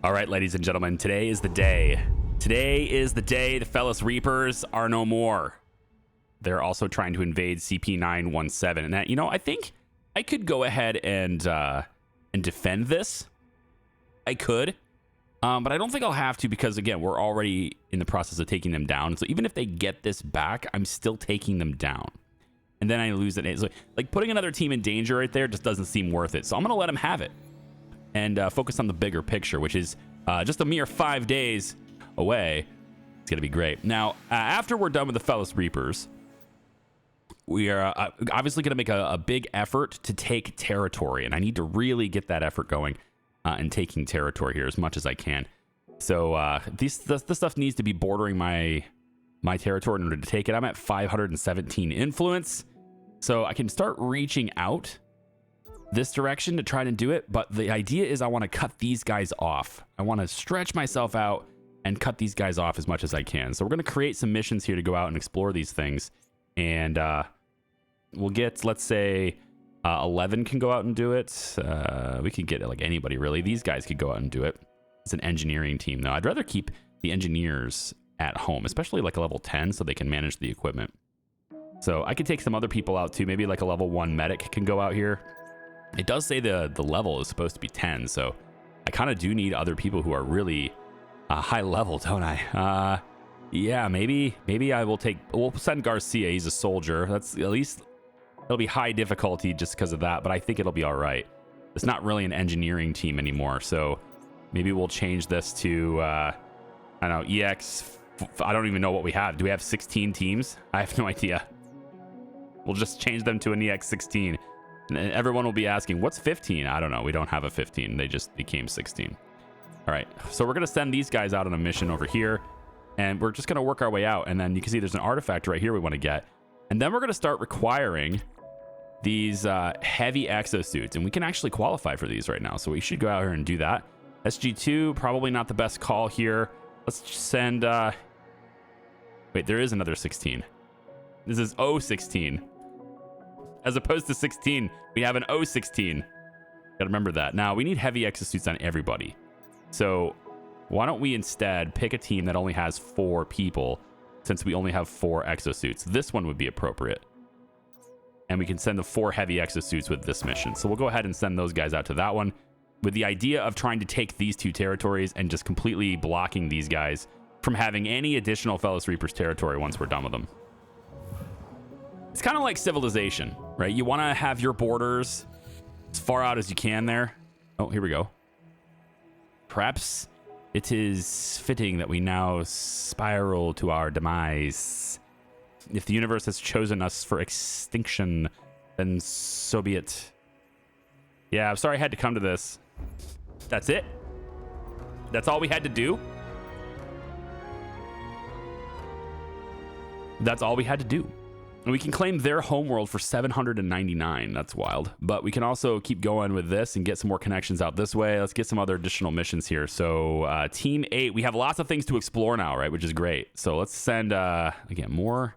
All right, ladies and gentlemen, today is the day. Today is the day the Fellas Reapers are no more. They're also trying to invade CP917. And that, you know, I think I could go ahead and defend this. I could. But I don't think I'll have to because, again, we're already in the process of taking them down. So even if they get this back, I'm still taking them down. And then I lose it. So, like, putting another team in danger right there just doesn't seem worth it. So I'm going to let them have it and focus on the bigger picture, which is just a mere 5 days away. It's going to be great. Now, after we're done with the Fellas Reapers, we are obviously going to make a big effort to take territory. And I need to really get that effort going in taking territory here as much as I can. So this stuff needs to be bordering my territory in order to take it. I'm at 517 influence. So I can start reaching out this direction to try to do it, but the idea is I want to cut these guys off. I want to stretch myself out and cut these guys off as much as I can. So we're going to create some missions here to go out and explore these things, and we'll get, let's say, 11 can go out and do it. We can get like anybody really. These guys could go out and do it. It's an engineering team though. I'd rather keep the engineers at home, especially like a level 10, so they can manage the equipment. So I could take some other people out too. Maybe like a level 1 medic can go out here. It does say the level is supposed to be 10, so I kind of do need other people who are really high level, don't I? Yeah, maybe I will take... We'll send Garcia. He's a soldier. That's at least... It'll be high difficulty just because of that, but I think it'll be all right. It's not really an engineering team anymore, so maybe we'll change this to, I don't know, EX... I don't even know what we have. Do we have 16 teams? I have no idea. We'll just change them to an EX16. And everyone will be asking, what's 15? I don't know. We don't have a 15. They just became 16. All right. So we're going to send these guys out on a mission over here. And we're just going to work our way out. And then you can see there's an artifact right here we want to get. And then we're going to start requiring these heavy exosuits. And we can actually qualify for these right now. So we should go out here and do that. SG2, probably not the best call here. Let's send... Wait, there is another 16. This is O16. As opposed to 16, we have an O16. Gotta remember that. Now, we need heavy exosuits on everybody. So why don't we instead pick a team that only has 4 people, since we only have 4 exosuits. This one would be appropriate. And we can send the 4 heavy exosuits with this mission. So we'll go ahead and send those guys out to that one, with the idea of trying to take these 2 territories and just completely blocking these guys from having any additional Fellas Reapers territory once we're done with them. It's kind of like civilization, right? You want to have your borders as far out as you can there. Oh, here we go. Perhaps it is fitting that we now spiral to our demise. If the universe has chosen us for extinction, then so be it. Yeah, I'm sorry I had to come to this. That's it? That's all we had to do? That's all we had to do. And we can claim their homeworld for 799. That's wild. But we can also keep going with this and get some more connections out this way. Let's get some other additional missions here. So Team 8, we have lots of things to explore now, right? Which is great. So let's send, again, more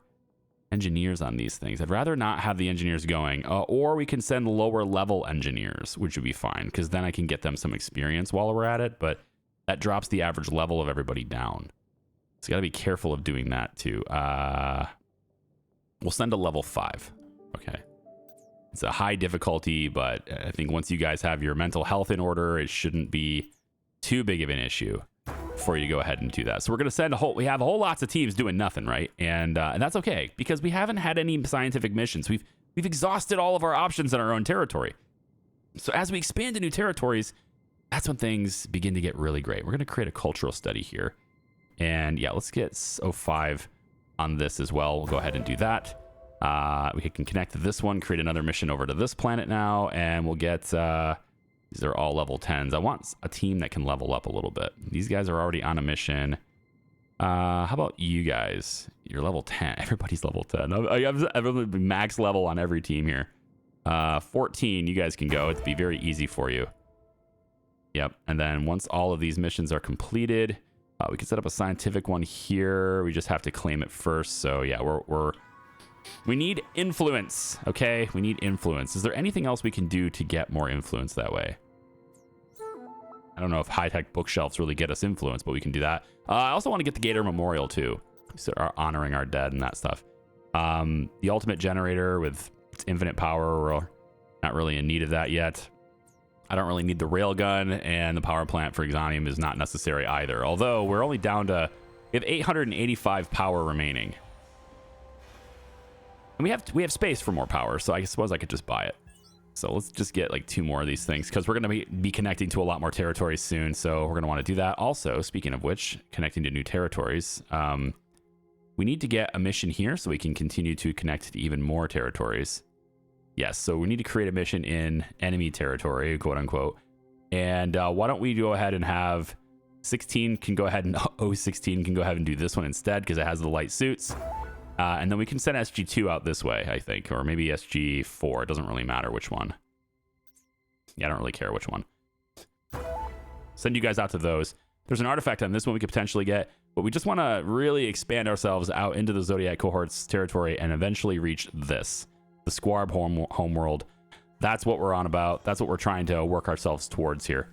engineers on these things. I'd rather not have the engineers going. Or we can send lower level engineers, which would be fine. Because then I can get them some experience while we're at it. But that drops the average level of everybody down. So you got to be careful of doing that too. We'll send a level 5. Okay. It's a high difficulty, but I think once you guys have your mental health in order, it shouldn't be too big of an issue for you to go ahead and do that. So we're going to send we have a whole lots of teams doing nothing, right? And that's okay because we haven't had any scientific missions. We've exhausted all of our options in our own territory. So as we expand to new territories, that's when things begin to get really great. We're going to create a cultural study here. And yeah, let's get 05 on this as well. We'll go ahead and do that. We can connect to this one, create another mission over to this planet now, and we'll get, these are all level 10s. I want a team that can level up a little bit. These guys are already on a mission. How about you guys? You're level 10. Everybody's level 10. I have max level on every team here. 14, you guys can go. It'd be very easy for you. Yep, and then once all of these missions are completed, we can set up a scientific one here. We just have to claim it first. So yeah, we need influence. Okay, we need influence. Is there anything else we can do to get more influence that way? I don't know if high-tech bookshelves really get us influence, but we can do that. I also want to get the Gator Memorial, too. So honoring our dead and that stuff. The ultimate generator with its infinite power, we're not really in need of that yet. I don't really need the railgun, and the power plant for Exonium is not necessary either. Although we're only down to, we have 885 power remaining. And we have space for more power, so I suppose I could just buy it. So let's just get like 2 more of these things, because we're going to be connecting to a lot more territories soon. So we're going to want to do that. Also, speaking of which, connecting to new territories, we need to get a mission here so we can continue to connect to even more territories. Yes, so we need to create a mission in enemy territory, quote unquote. And why don't we go ahead and have 16 can go ahead and O16 can go ahead and do this one instead, because it has the light suits. And then we can send SG2 out this way, I think, or maybe SG4. It doesn't really matter which one. Yeah, I don't really care which one. Send you guys out to those. There's an artifact on this one we could potentially get, but we just want to really expand ourselves out into the Zodiac Cohorts territory and eventually reach this, the Squarb homeworld. That's what we're on about. That's what we're trying to work ourselves towards here.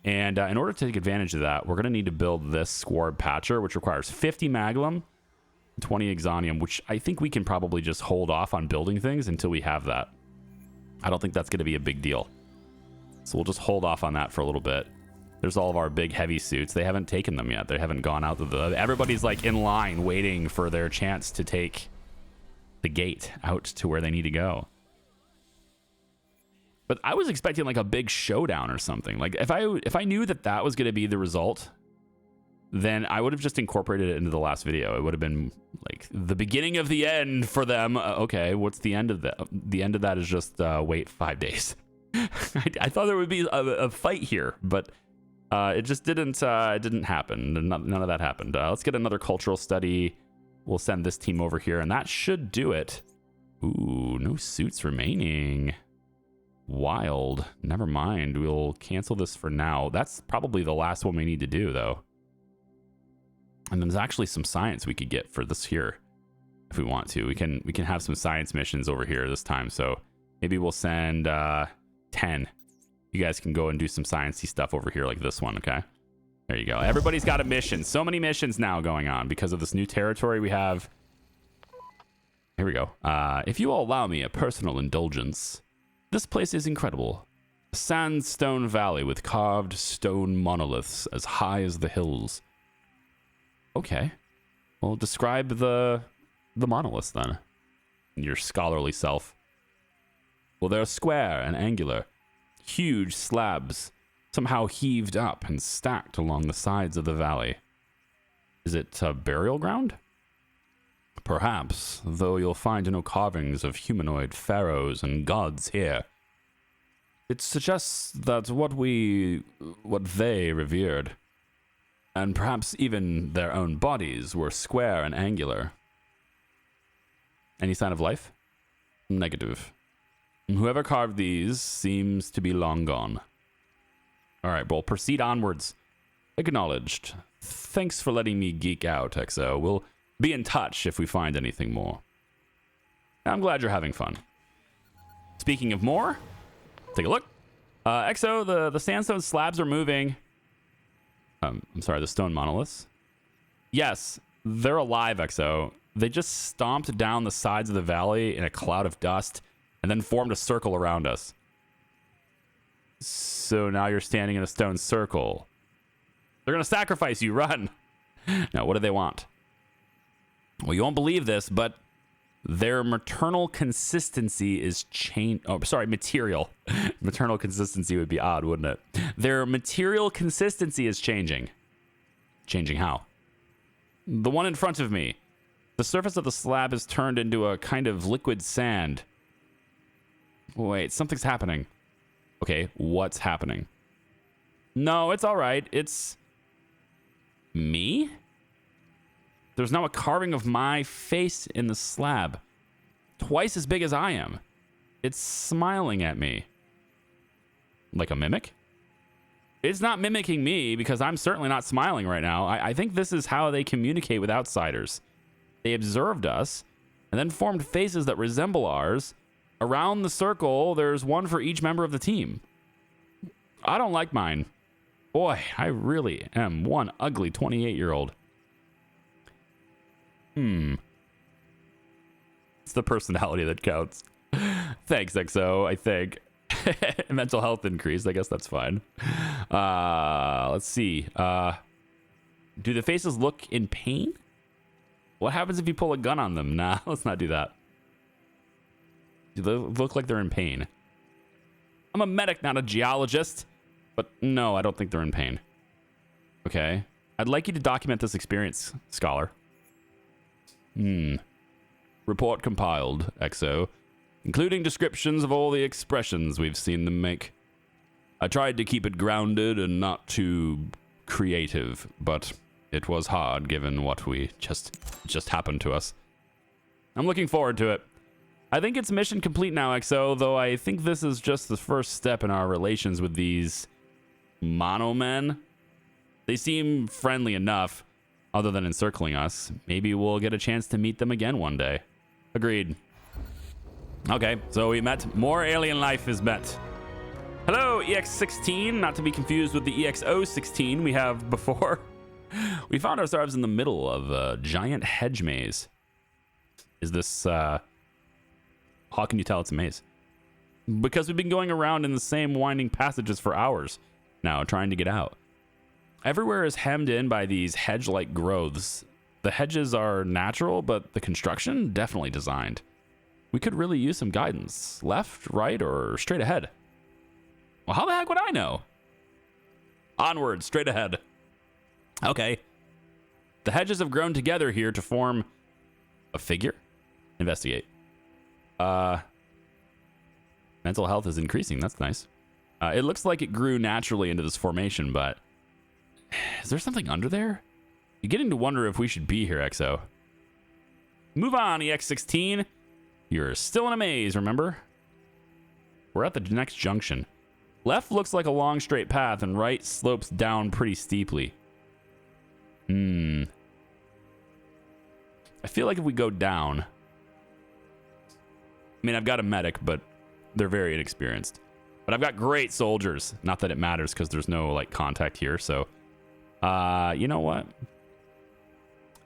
And in order to take advantage of that, we're going to need to build this Squarb Patcher, which requires 50 Maglum, 20 Exonium, which I think we can probably just hold off on building things until we have that. I don't think that's going to be a big deal. So we'll just hold off on that for a little bit. There's all of our big heavy suits. They haven't taken them yet. They haven't gone out to the... Everybody's like in line waiting for their chance to take the gate out to where they need to go. But I was expecting like a big showdown or something. Like if I knew that that was going to be the result, then I would have just incorporated it into the last video. It would have been like the beginning of the end for them. Okay, what's the end of that? The end of that is just wait 5 days. I thought there would be a fight here, but it just didn't. It didn't happen. None of that happened. Let's get another cultural study. We'll send this team over here, and that should do it. Ooh, no suits remaining. Wild. Never mind. We'll cancel this for now. That's probably the last one we need to do, though. And then there's actually some science we could get for this here if we want to. We can have some science missions over here this time. So maybe we'll send 10. You guys can go and do some sciencey stuff over here like this one, okay? There you go. Everybody's got a mission. So many missions now going on because of this new territory we have. Here we go. If you will allow me a personal indulgence, this place is incredible. A sandstone valley with carved stone monoliths as high as the hills. Okay. Well, describe the monoliths then. Your scholarly self. Well, they're square and angular. Huge slabs, somehow heaved up and stacked along the sides of the valley. Is it a burial ground? Perhaps, though you'll find no carvings of humanoid pharaohs and gods here. It suggests that what they revered, and perhaps even their own bodies, were square and angular. Any sign of life? Negative. Whoever carved these seems to be long gone. All right, well, proceed onwards. Acknowledged. Thanks for letting me geek out, EXO. We'll be in touch if we find anything more. I'm glad you're having fun. Speaking of more, take a look. EXO, the sandstone slabs are moving. I'm sorry, the stone monoliths. Yes, they're alive, EXO. They just stomped down the sides of the valley in a cloud of dust and then formed a circle around us. So now you're standing in a stone circle. They're going to sacrifice you. Run. Now, what do they want? Well, you won't believe this, but their maternal consistency is material. Maternal consistency would be odd, wouldn't it? Their material consistency is changing. Changing how? The one in front of me. The surface of the slab is turned into a kind of liquid sand. Wait, something's happening. Okay, what's happening? No, it's all right. It's me? There's now a carving of my face in the slab. Twice as big as I am. It's smiling at me. Like a mimic? It's not mimicking me because I'm certainly not smiling right now. I think this is how they communicate with outsiders. They observed us and then formed faces that resemble ours. Around the circle, there's one for each member of the team. I don't like mine. Boy, I really am one ugly 28-year-old. It's the personality that counts. Thanks, XO, I think. Mental health increased. I guess that's fine. Let's see. Do the faces look in pain? What happens if you pull a gun on them? Nah, let's not do that. Do they look like they're in pain? I'm a medic, not a geologist. But no, I don't think they're in pain. Okay. I'd like you to document this experience, scholar. Report compiled, XO. Including descriptions of all the expressions we've seen them make. I tried to keep it grounded and not too creative, but it was hard given what we just happened to us. I'm looking forward to it. I think it's mission complete now, XO, though I think this is just the first step in our relations with these Monomen. They seem friendly enough, other than encircling us. Maybe we'll get a chance to meet them again one day. Agreed. Okay, so we met. More alien life is met. Hello, EX16, not to be confused with the EXO16 we have before. We found ourselves in the middle of a giant hedge maze. Is this, how can you tell it's a maze? Because we've been going around in the same winding passages for hours now, trying to get out. Everywhere is hemmed in by these hedge-like growths. The hedges are natural, but the construction definitely designed. We could really use some guidance. Left, right, or straight ahead? Well, how the heck would I know? Onward, straight ahead. Okay. The hedges have grown together here to form a figure. Investigate. Mental health is increasing. That's nice. It looks like it grew naturally into this formation, but is there something under there? You're getting to wonder if we should be here, XO. Move on, EX16. You're still in a maze, remember? We're at the next junction. Left looks like a long straight path, and right slopes down pretty steeply. I feel like if we go down... I mean, I've got a medic, but they're very inexperienced. But I've got great soldiers. Not that it matters, because there's no, like, contact here, so... you know what?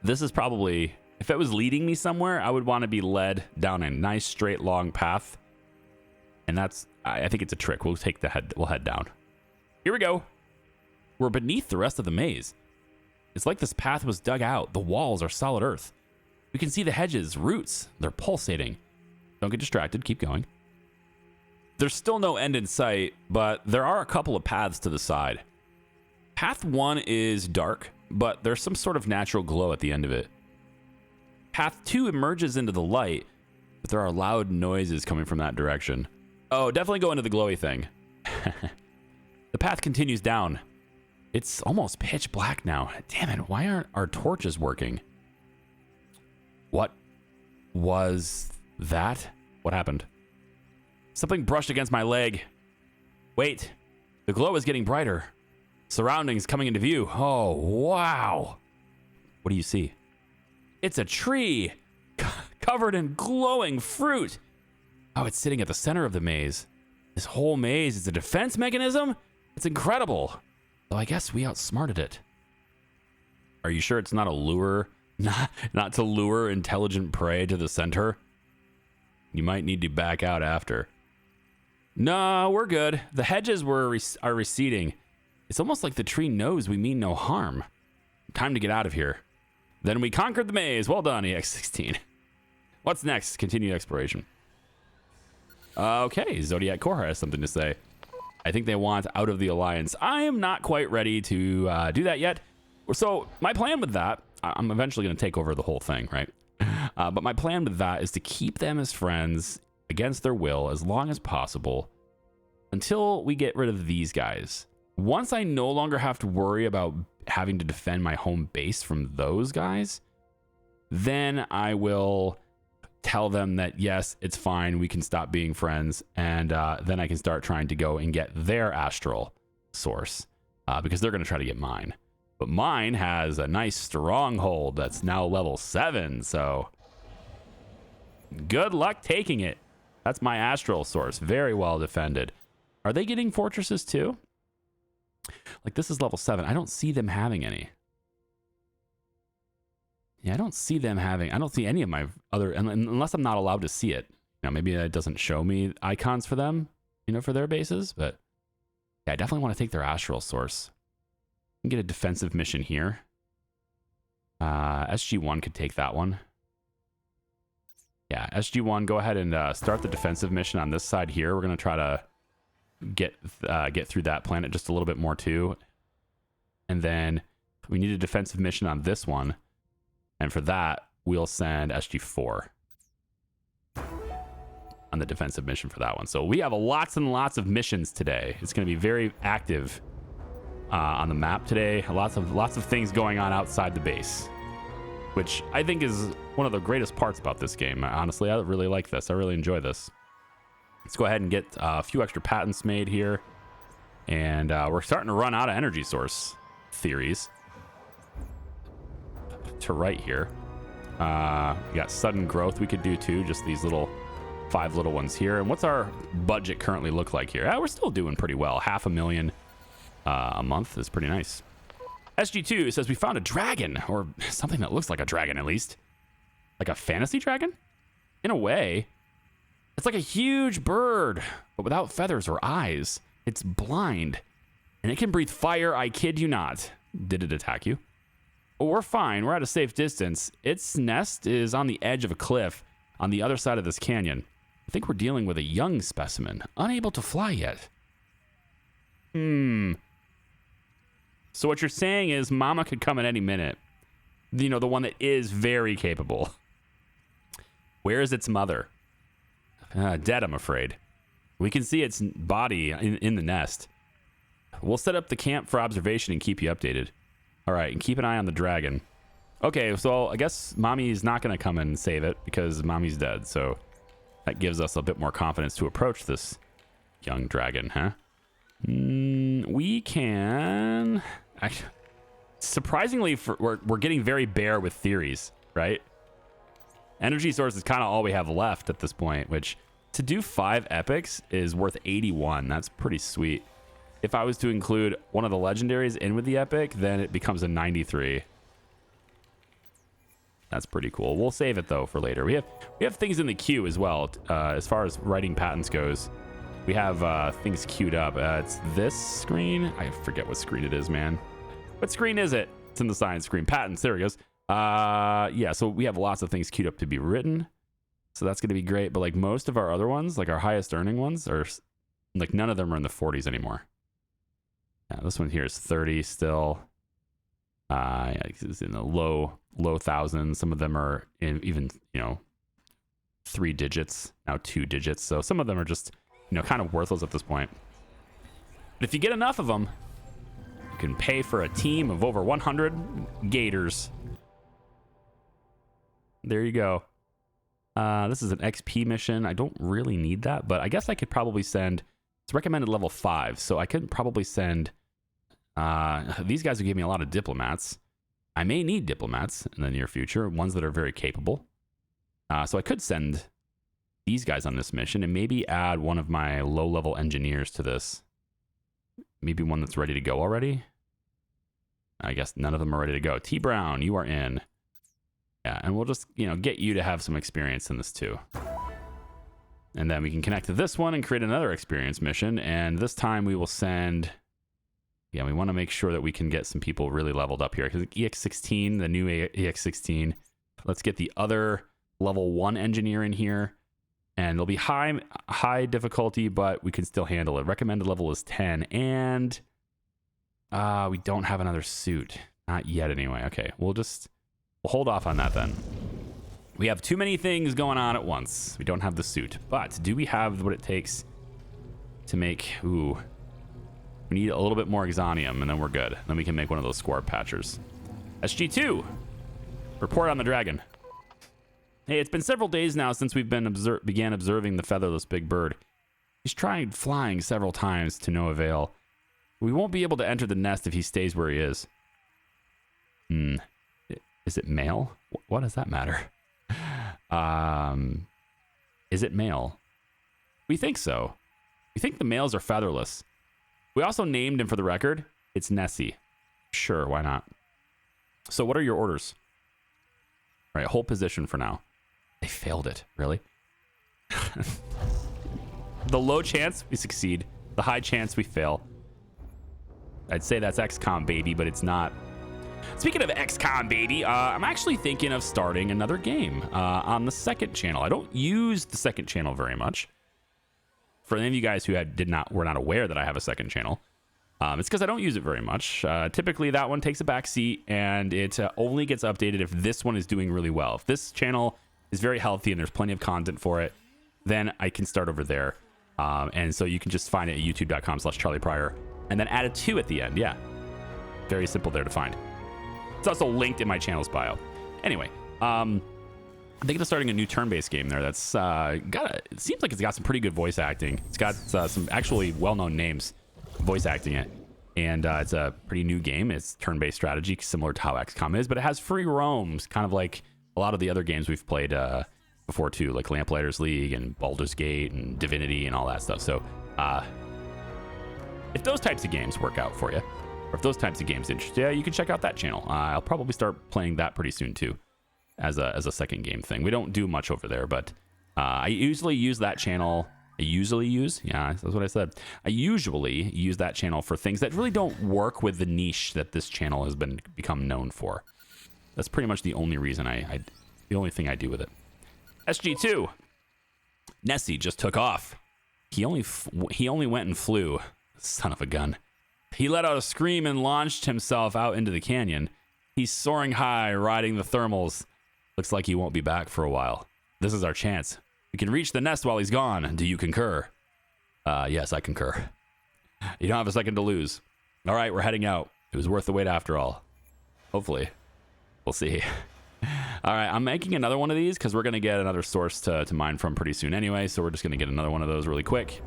This is probably... If it was leading me somewhere, I would want to be led down a nice, straight, long path. And that's... I think it's a trick. We'll take the head... We'll head down. Here we go. We're beneath the rest of the maze. It's like this path was dug out. The walls are solid earth. We can see the hedges, roots. They're pulsating. Don't get distracted. Keep going. There's still no end in sight, but there are a couple of paths to the side. Path 1 is dark, but there's some sort of natural glow at the end of it. Path 2 emerges into the light, but there are loud noises coming from that direction. Oh, definitely go into the glowy thing. The path continues down. It's almost pitch black now. Damn it, why aren't our torches working? What was that? What happened? Something brushed against my leg. Wait, the glow is getting brighter. Surroundings coming into view. Oh, wow. What do you see? It's a tree covered in glowing fruit. Oh, it's sitting at the center of the maze. This whole maze is a defense mechanism? It's incredible. Though I guess we outsmarted it. Are you sure it's not a lure? Not to lure intelligent prey to the center? You might need to back out after. No, we're good. The hedges are receding. It's almost like the tree knows we mean no harm. Time to get out of here. Then we conquered the maze. Well done, EX16. What's next? Continue exploration. Okay, Zodiac Core has something to say. I think they want out of the Alliance. I am not quite ready to do that yet. So my plan with that, I'm eventually going to take over the whole thing, right? But my plan with that is to keep them as friends against their will as long as possible until we get rid of these guys. Once I no longer have to worry about having to defend my home base from those guys, then I will tell them that, yes, it's fine. We can stop being friends. And then I can start trying to go and get their astral source because they're going to try to get mine. But mine has a nice stronghold that's now level 7. So good luck taking it. That's my astral source. Very well defended. Are they getting fortresses too? Like, this is level 7. I don't see them having any. Yeah, I don't see them having... I don't see any of my other... Unless I'm not allowed to see it. You know, maybe it doesn't show me icons for them, you know, for their bases. But yeah, I definitely want to take their astral source. And get a defensive mission here. SG1 could take that one. Yeah, SG1, go ahead and start the defensive mission on this side here. We're going to try to get through that planet just a little bit more too. And then we need a defensive mission on this one. And for that, we'll send SG4 on the defensive mission for that one. So we have lots and lots of missions today. It's going to be very active on the map today. Lots of things going on outside the base, which I think is one of the greatest parts about this game. Honestly, I really like this. I really enjoy this. Let's go ahead and get a few extra patents made here. And we're starting to run out of energy source theories to right here. We got sudden growth we could do too. Just these 5 little ones here. And what's our budget currently look like here? We're still doing pretty well. $500,000 a month is pretty nice. SG2 says we found a dragon, or something that looks like a dragon at least. Like a fantasy dragon? In a way. It's like a huge bird, but without feathers or eyes. It's blind. And it can breathe fire, I kid you not. Did it attack you? Well, we're fine. We're at a safe distance. Its nest is on the edge of a cliff on the other side of this canyon. I think we're dealing with a young specimen, unable to fly yet. So what you're saying is Mama could come at any minute. You know, the one that is very capable. Where is its mother? Dead, I'm afraid. We can see its body in the nest. We'll set up the camp for observation and keep you updated. All right, and keep an eye on the dragon. Okay, so I guess Mommy's not going to come and save it because Mommy's dead. So that gives us a bit more confidence to approach this young dragon, huh? We can... Actually, surprisingly, we're getting very bare with theories, right? Energy source is kind of all we have left at this point, which to do 5 epics is worth 81. That's pretty sweet. If I was to include one of the legendaries in with the epic, then it becomes a 93. That's pretty cool. We'll save it though for later. We have things in the queue as well. As far as writing patents goes, we have things queued up. It's this screen. I forget what screen it is, man. What screen is it? It's in the science screen. Patents. There it goes. Yeah, so we have lots of things queued up to be written. So that's going to be great. But like most of our other ones, like our highest earning ones, are like none of them are in the 40s anymore. Yeah, this one here is 30 still. Yeah, it's in the low thousands. Some of them are in even, 3 digits, now 2 digits. So some of them are just, kind of worthless at this point. But if you get enough of them, you can pay for a team of over 100 gators. There you go. This is an XP mission. I don't really need that, but I guess I could probably send... It's recommended level 5, so I could probably send... these guys will give me a lot of diplomats. I may need diplomats in the near future, ones that are very capable. So I could send these guys on this mission and maybe add one of my low-level engineers to this. Maybe one that's ready to go already. I guess none of them are ready to go. T. Brown, you are in. Yeah, and we'll just, get you to have some experience in this too. And then we can connect to this one and create another experience mission. And this time we will send... Yeah, we want to make sure that we can get some people really leveled up here. Because EX16, the new EX16. Let's get the other level 1 engineer in here. And it'll be high difficulty, but we can still handle it. Recommended level is 10. And we don't have another suit. Not yet anyway. Okay, we'll hold off on that then. We have too many things going on at once. We don't have the suit. But do we have what it takes to make... Ooh. We need a little bit more exonium, and then we're good. Then we can make one of those squad patchers. SG2! Report on the dragon. Hey, it's been several days now since we've began observing the featherless big bird. He's tried flying several times to no avail. We won't be able to enter the nest if he stays where he is. Is it male? What does that matter? Is it male? We think so. We think the males are featherless. We also named him for the record. It's Nessie. Sure, why not? So what are your orders? All right, hold position for now. They failed it. Really? The low chance we succeed. The high chance we fail. I'd say that's XCOM, baby, but it's not. Speaking of XCOM, baby, I'm actually thinking of starting another game on the second channel. I don't use the second channel very much. For any of you guys who were not aware that I have a second channel, it's because I don't use it very much. Typically, that one takes a back seat, and it only gets updated if this one is doing really well. If this channel is very healthy and there's plenty of content for it, then I can start over there. And so you can just find it at youtube.com/CharliePryor and then add a 2 at the end. Yeah, very simple there to find. It's also linked in my channel's bio. Anyway, I'm thinking of starting a new turn-based game there. That's it seems like it's got some pretty good voice acting. It's got some actually well-known names voice acting it, and it's a pretty new game. It's turn-based strategy, similar to how XCOM is, but it has free roams, kind of like a lot of the other games we've played before too, like Lamplighters League and Baldur's Gate and Divinity and all that stuff. So if those types of games work out for you, or if those types of games interest you, you can check out that channel. I'll probably start playing that pretty soon too, as a second game thing. We don't do much over there, but I usually use that channel. Yeah, that's what I said. I usually use that channel for things that really don't work with the niche that this channel has become known for. That's pretty much the only reason the only thing I do with it. SG2. Nessie just took off. He only went and flew. Son of a gun. He let out a scream and launched himself out into the canyon. He's soaring high, riding the thermals. Looks like he won't be back for a while. This is our chance. We can reach the nest while he's gone. Do you concur? Yes, I concur. You don't have a second to lose. All right, we're heading out. It was worth the wait after all. Hopefully. We'll see. All right, I'm making another one of these because we're going to get another source to mine from pretty soon anyway, so we're just going to get another one of those really quick.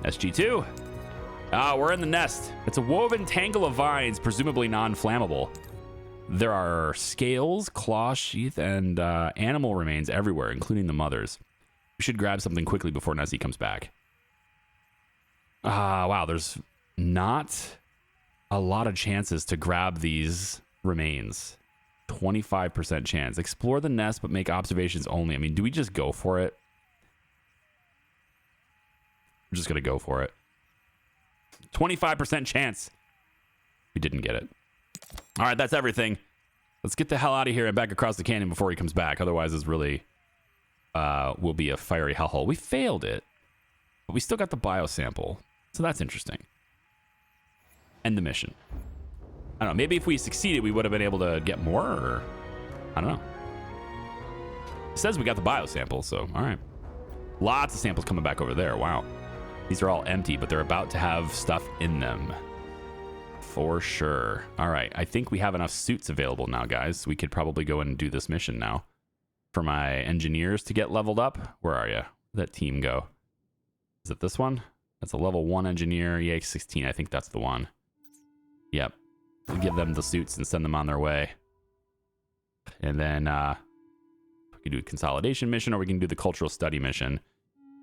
SG2. We're in the nest. It's a woven tangle of vines, presumably non-flammable. There are scales, claw sheath, and animal remains everywhere, including the mother's. We should grab something quickly before Nessie comes back. Wow, there's not a lot of chances to grab these remains. 25% chance. Explore the nest, but make observations only. I mean, do we just go for it? We're just going to go for it. 25% chance. We didn't get it. All right, that's everything. Let's get the hell out of here and back across the canyon before he comes back. Otherwise, this really will be a fiery hellhole. We failed it, but we still got the biosample. So that's interesting. End the mission. I don't know. Maybe if we succeeded, we would have been able to get more, or I don't know. It says we got the biosample, so all right. Lots of samples coming back over there. Wow. These are all empty, but they're about to have stuff in them. For sure. All right. I think we have enough suits available now, guys. We could probably go and do this mission now. For my engineers to get leveled up. Where are you? Where'd that team go? Is it this one? That's a level 1 engineer. EX16. I think that's the one. Yep. We'll give them the suits and send them on their way. And then we can do a consolidation mission, or we can do the cultural study mission.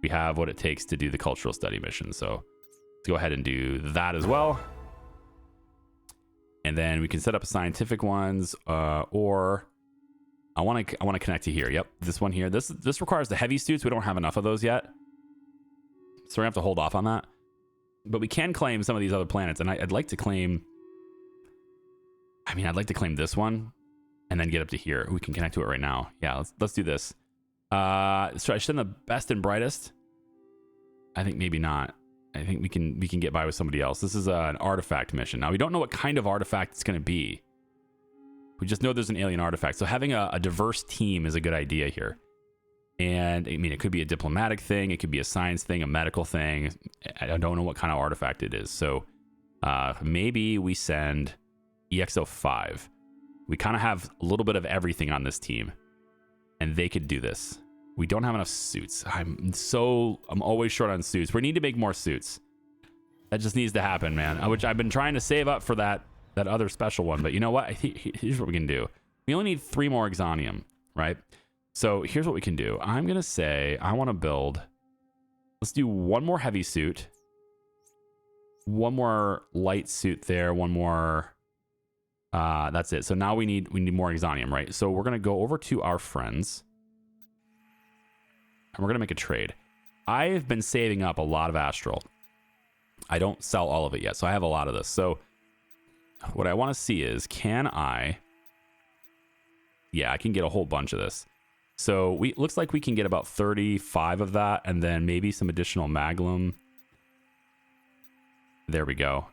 We have what it takes to do the cultural study mission. So let's go ahead and do that as well. And then we can set up scientific ones, or I want to connect to here. Yep, this one here. This requires the heavy suits. We don't have enough of those yet, so we're gonna have to hold off on that. But we can claim some of these other planets, and I'd like to claim. I mean, I'd like to claim this one, and then get up to here. We can connect to it right now. Yeah, let's do this. So I should send the best and brightest. I think maybe not. I think we can get by with somebody else. This is an artifact mission. Now, we don't know what kind of artifact it's going to be. We just know there's an alien artifact. So having a diverse team is a good idea here. And, I mean, it could be a diplomatic thing. It could be a science thing, a medical thing. I don't know what kind of artifact it is. So maybe we send EXO5. We kind of have a little bit of everything on this team. And they could do this. We don't have enough suits. I'm always short on suits. We need to make more suits. That just needs to happen, man. Which I've been trying to save up for that other special one. But you know what? Here's what we can do. We only need 3 more Exonium, right? So here's what we can do. I'm going to say I want to build. Let's do 1 more heavy suit. one more light suit there, one more. That's it. So now we need more exonium, right? So we're gonna go over to our friends, and we're gonna make a trade. I've been saving up a lot of astral. I don't sell all of it yet, so I have a lot of this. So what I want to see is, can I? Yeah, I can get a whole bunch of this. So looks like we can get about 35 of that, and then maybe some additional maglum. There we go.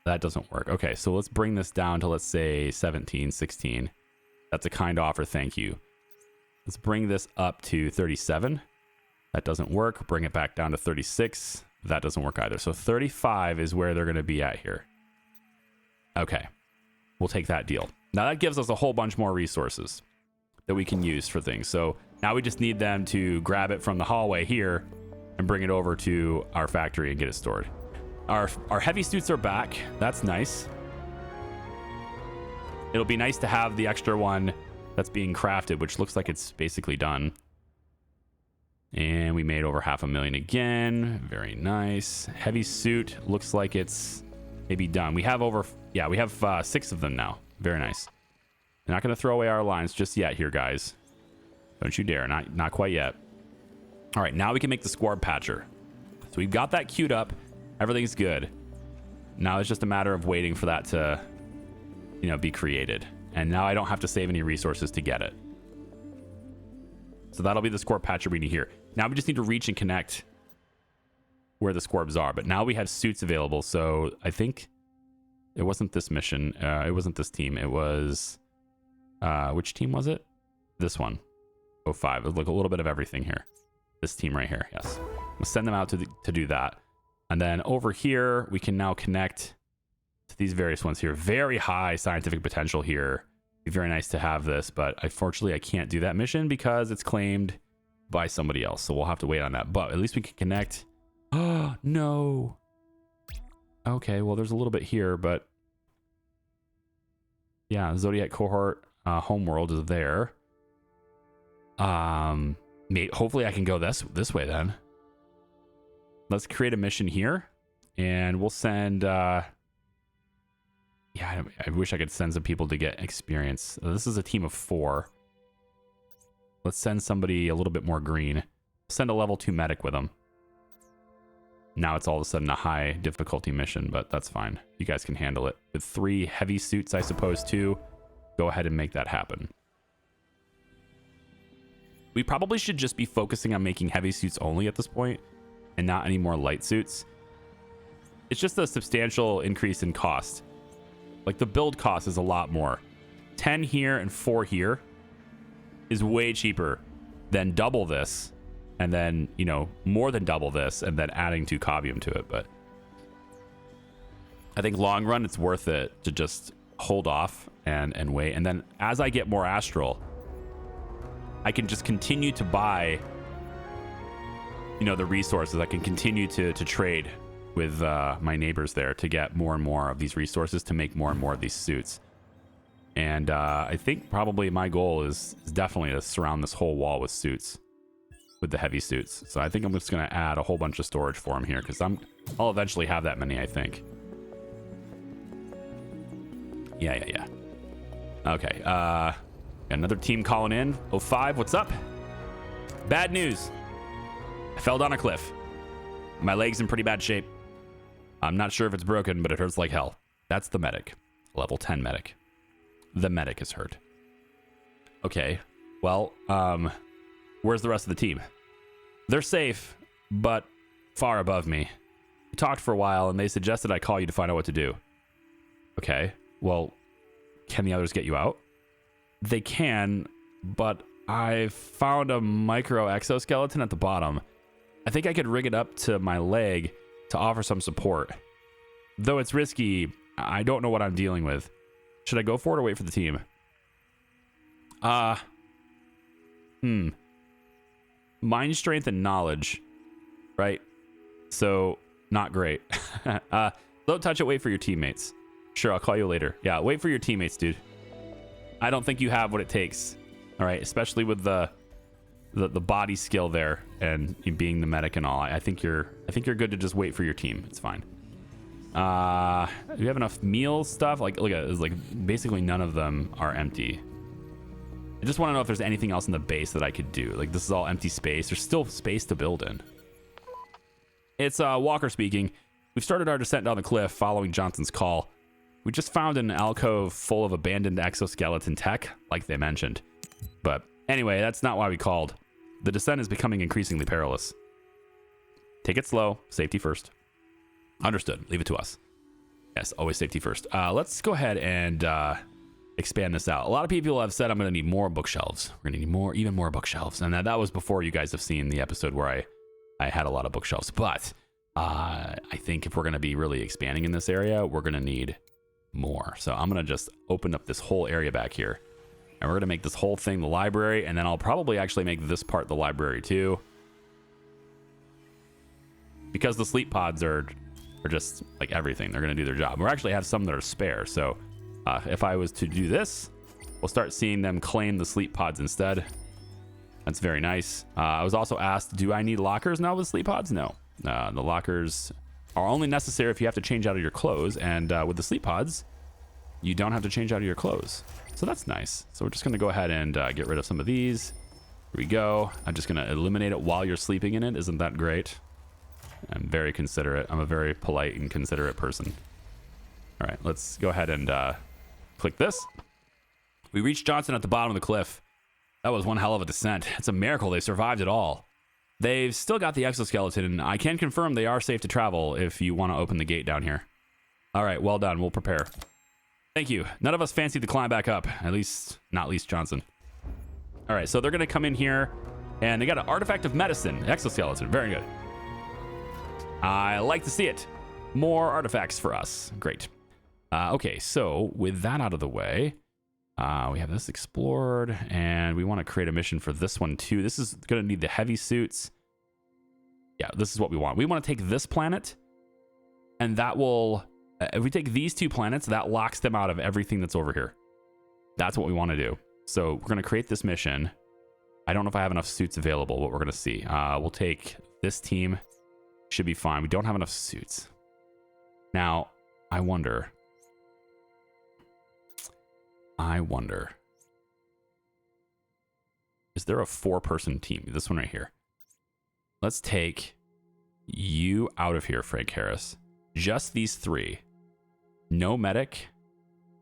That doesn't work. Okay, so let's bring this down to, let's say, 17, 16. That's a kind offer, thank you. Let's bring this up to 37. That doesn't work. Bring it back down to 36. That doesn't work either. So 35 is where they're going to be at here. Okay, we'll take that deal. Now that gives us a whole bunch more resources that we can use for things. So now we just need them to grab it from the hallway here and bring it over to our factory and get it stored. Our heavy suits are back. That's nice. It'll be nice to have the extra one that's being crafted, which looks like it's basically done. And we made over 500,000 again. Very nice. Heavy suit looks like it's maybe done. We have over, yeah, we have 6 of them now. Very nice. We're not going to throw away our lines just yet here, guys. Don't you dare. Not quite yet. All right, now we can make the squad patcher. So we've got that queued up. Everything's good. Now it's just a matter of waiting for that to, you know, be created. And now I don't have to save any resources to get it. So that'll be the scorp patcher we need here. Now we just need to reach and connect where the scorps are. But now we have suits available. So I think it wasn't this mission. It wasn't this team. It was, which team was it? This one. 05. It look a little bit of everything here. This team right here. Yes. We'll send them out to do that. And then over here, we can now connect to these various ones here. Very high scientific potential here. Be very nice to have this, but unfortunately I can't do that mission because it's claimed by somebody else. So we'll have to wait on that. But at least we can connect. Oh, no. Okay, well, there's a little bit here, but yeah, Zodiac cohort homeworld is there. Hopefully I can go this way then. Let's create a mission here, and we'll send, yeah, I wish I could send some people to get experience. This is a team of 4. Let's send somebody a little bit more green. Send a level 2 medic with them. Now it's all of a sudden a high difficulty mission, but that's fine. You guys can handle it. With 3 heavy suits, I suppose, too. Go ahead and make that happen. We probably should just be focusing on making heavy suits only at this point, and not any more light suits. It's just a substantial increase in cost. Like, the build cost is a lot more. 10 here and 4 here is way cheaper than double this, and then, you know, more than double this, and then adding 2 cavium to it. But I think long run, it's worth it to just hold off and wait. And then as I get more astral, I can just continue to buy, you know, the resources. I can continue to trade with my neighbors there to get more and more of these resources to make more and more of these suits. And I think probably my goal is definitely to surround this whole wall with suits, with the heavy suits. So I think I'm just going to add a whole bunch of storage for them here, because I'll eventually have that many, I think. Yeah. Okay. Another team calling in. 05, what's up? Bad news. I fell down a cliff. My leg's in pretty bad shape. I'm not sure if it's broken, but it hurts like hell. That's the medic. Level 10 medic. The medic is hurt. Okay. Well, where's the rest of the team? They're safe, but far above me. We talked for a while, and they suggested I call you to find out what to do. Okay. Well, can the others get you out? They can, but I found a micro exoskeleton at the bottom. I think I could rig it up to my leg to offer some support. Though it's risky, I don't know what I'm dealing with. Should I go for it or wait for the team? Mind strength and knowledge, right? So, not great. Don't touch it, wait for your teammates. Sure, I'll call you later. Yeah, wait for your teammates, dude. I don't think you have what it takes. All right, especially with the body skill there and being the medic and all. I think you're good to just wait for your team. It's fine. Do we have enough meal stuff? Like, look at it, like basically none of them are empty. I just want to know if there's anything else in the base that I could do. Like, this is all empty space. There's still space to build in. It's Walker speaking. We've started our descent down the cliff following Johnson's call. We just found an alcove full of abandoned exoskeleton tech, like they mentioned. But anyway, that's not why we called. The descent is becoming increasingly perilous. Take it slow. Safety first. Understood. Leave it to us. Yes, always safety first. Let's go ahead and expand this out. A lot of people have said I'm going to need more bookshelves. We're going to need more, even more bookshelves. And that was before you guys have seen the episode where I had a lot of bookshelves. But I think if we're going to be really expanding in this area, we're going to need more. So I'm going to just open up this whole area back here. And we're going to make this whole thing the library. And then I'll probably actually make this part the library too. Because the sleep pods are just like everything. They're going to do their job. We actually have some that are spare. So if I was to do this, we'll start seeing them claim the sleep pods instead. That's very nice. I was also asked, do I need lockers now with sleep pods? No. The lockers are only necessary if you have to change out of your clothes. And with the sleep pods, you don't have to change out of your clothes. So that's nice. So we're just going to go ahead and get rid of some of these. Here we go. I'm just going to eliminate it while you're sleeping in it. Isn't that great? I'm very considerate. I'm a very polite and considerate person. All right, let's go ahead and click this. We reached Johnson at the bottom of the cliff. That was one hell of a descent. It's a miracle they survived it all. They've still got the exoskeleton, and I can confirm they are safe to travel if you want to open the gate down here. All right, well done. We'll prepare. Thank you. None of us fancied the climb back up. At least, not least Johnson. All right, so they're going to come in here, and they got an artifact of medicine. Exoskeleton. Very good. I like to see it. More artifacts for us. Great. Okay, so with that out of the way, we have this explored, and we want to create a mission for this one too. This is going to need the heavy suits. Yeah, this is what we want. We want to take this planet, and that will, if we take these two planets, that locks them out of everything that's over here. That's what we want to do. So we're going to create this mission. I don't know if I have enough suits available, but we're going to see. We'll take this team. Should be fine. We don't have enough suits. Now, I wonder. Is there a 4-person team? This one right here. Let's take you out of here, Frank Harris. Just these 3. No medic,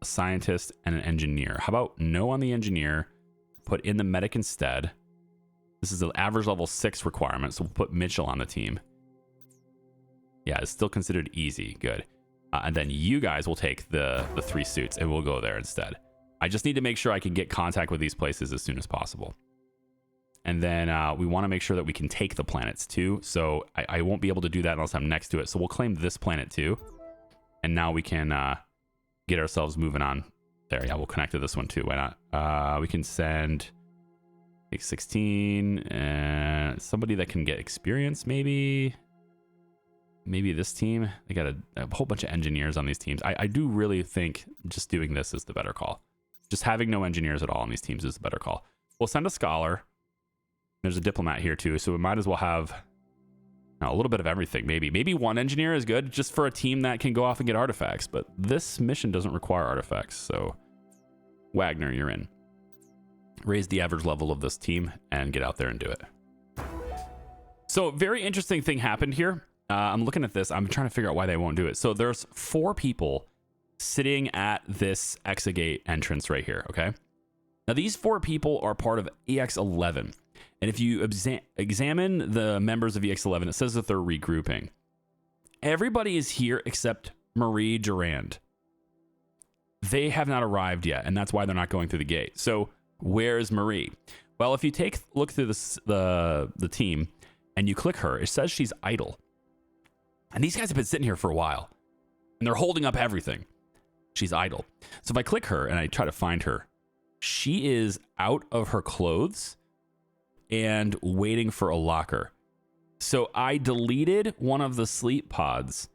a scientist, and an engineer. How about no on the engineer? Put in the medic instead. This is an average level 6 requirement, so we'll put Mitchell on the team. Yeah, it's still considered easy. Good. And then you guys will take the 3 suits, and we'll go there instead. I just need to make sure I can get contact with these places as soon as possible. And then we want to make sure that we can take the planets too. So I won't be able to do that unless I'm next to it. So we'll claim this planet too. And now we can get ourselves moving on. There, yeah, we'll connect to this one too. Why not? We can send 16 and somebody that can get experience maybe. Maybe this team. They got a whole bunch of engineers on these teams. I do really think just doing this is the better call. Just having no engineers at all on these teams is the better call. We'll send a scholar. There's a diplomat here too, so we might as well have a little bit of everything. Maybe one engineer is good just for a team that can go off and get artifacts, but this mission doesn't require artifacts. So Wagner, you're in. Raise the average level of this team and get out there and do it. So very interesting thing happened here. I'm looking at this. I'm trying to figure out why they won't do it. So there's 4 people sitting at this EXOGATE entrance right here, okay? Now these 4 people are part of EX11. And if you examine the members of EX11, it says that they're regrouping. Everybody is here except Marie Durand. They have not arrived yet, and that's why they're not going through the gate. So where's Marie? Well, if you look through the team and you click her, it says she's idle. And these guys have been sitting here for a while, and they're holding up everything. She's idle. So if I click her and I try to find her, she is out of her clothes and waiting for a locker. So I deleted one of the sleep pods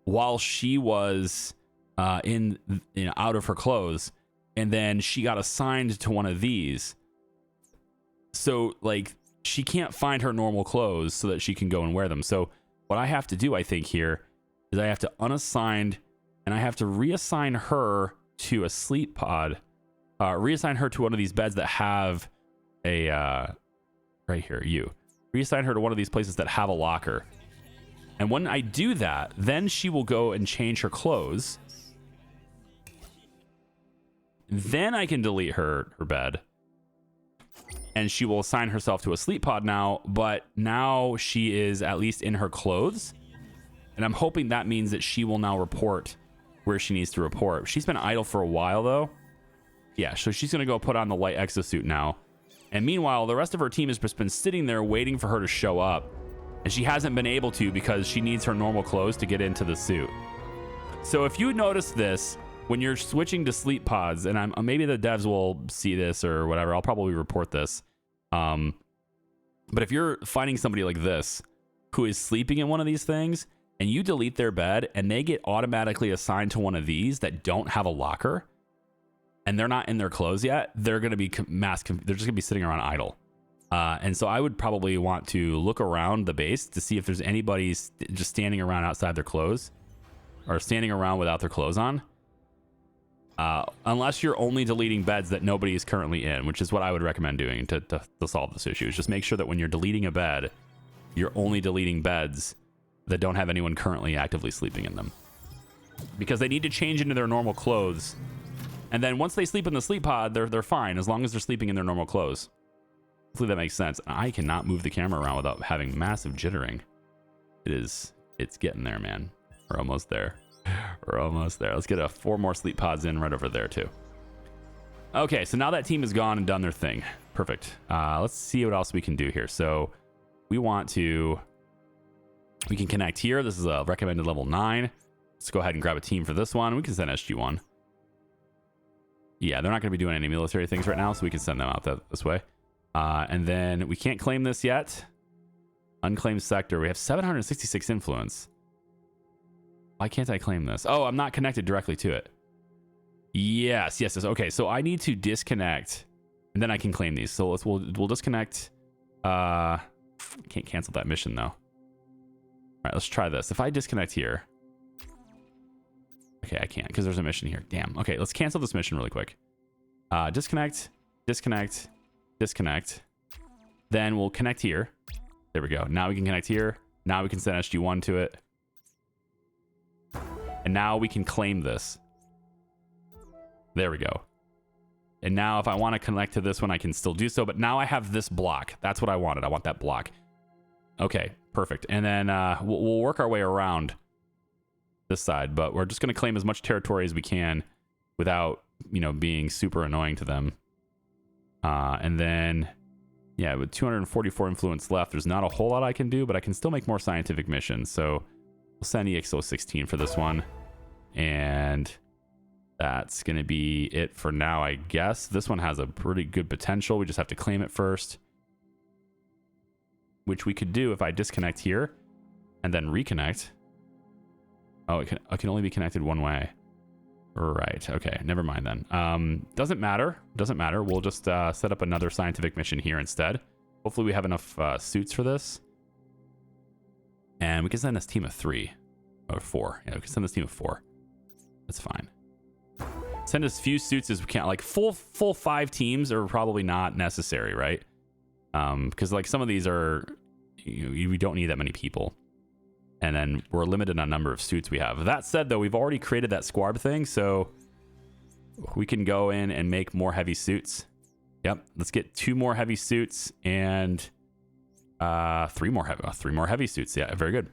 while she was out of her clothes, and then she got assigned to one of these. So like she can't find her normal clothes so that she can go and wear them. So what I have to do, I think, here is I have to unassign, and I have to reassign her to a sleep pod. Reassign her to one of these beds that have a, right here, you. Reassign her to one of these places that have a locker. And when I do that, then she will go and change her clothes. Then I can delete her bed. And she will assign herself to a sleep pod now, but now she is at least in her clothes. And I'm hoping that means that she will now report where she needs to report. She's been idle for a while, though. Yeah, so she's going to go put on the light exosuit now. And meanwhile, the rest of her team has just been sitting there waiting for her to show up. And she hasn't been able to because she needs her normal clothes to get into the suit. So if you notice this, when you're switching to sleep pods, and maybe the devs will see this or whatever, I'll probably report this. But if you're finding somebody like this who is sleeping in one of these things and you delete their bed and they get automatically assigned to one of these that don't have a locker and they're not in their clothes yet, they're going to be they're just going to be sitting around idle. And so I would probably want to look around the base to see if there's anybody just standing around outside their clothes or standing around without their clothes on. Unless you're only deleting beds that nobody is currently in, which is what I would recommend doing to solve this issue. Is just make sure that when you're deleting a bed, you're only deleting beds that don't have anyone currently actively sleeping in them. Because they need to change into their normal clothes. And then once they sleep in the sleep pod, they're fine as long as they're sleeping in their normal clothes. Hopefully that makes sense. I cannot move the camera around without having massive jittering. It's getting there, man. We're almost there. We're almost there. Let's get 4 more sleep pods in right over there too. Okay, so now that team is gone and done their thing. Perfect. Let's see what else we can do here. So we can connect here. This is a recommended level 9. Let's go ahead and grab a team for this one. We can send SG1. Yeah, they're not going to be doing any military things right now, so we can send them out this way. And then we can't claim this yet. Unclaimed sector. We have 766 influence. Why can't I claim this? Oh, I'm not connected directly to it. Yes. Okay, so I need to disconnect, and then I can claim these. So we'll disconnect. Can't cancel that mission though. All right, let's try this. If I disconnect here. Okay, I can't because there's a mission here. Damn. Okay, let's cancel this mission really quick. Disconnect. Then we'll connect here. There we go. Now we can connect here. Now we can send SG1 to it. And now we can claim this. There we go. And now if I want to connect to this one, I can still do so. But now I have this block. That's what I wanted. I want that block. Okay, perfect. And then we'll work our way around this side. But we're just going to claim as much territory as we can without, being super annoying to them. And then, yeah, with 244 influence left, there's not a whole lot I can do, but I can still make more scientific missions. So we'll send EXO16 for this one. And that's going to be it for now, I guess. This one has a pretty good potential. We just have to claim it first. Which we could do if I disconnect here and then reconnect. Oh, it can only be connected one way. Right. Okay. Never mind then. Doesn't matter. We'll just set up another scientific mission here instead. Hopefully we have enough suits for this. And we can send this team of 3 or 4. Yeah, we can send this team of 4. That's fine. Send as few suits as we can. Like full 5 teams are probably not necessary, right? Because like some of these are, we don't need that many people. And then we're limited on number of suits we have. That said, though, we've already created that squad thing, so we can go in and make more heavy suits. Yep, let's get 2 more heavy suits and 3 more heavy suits. Yeah, very good.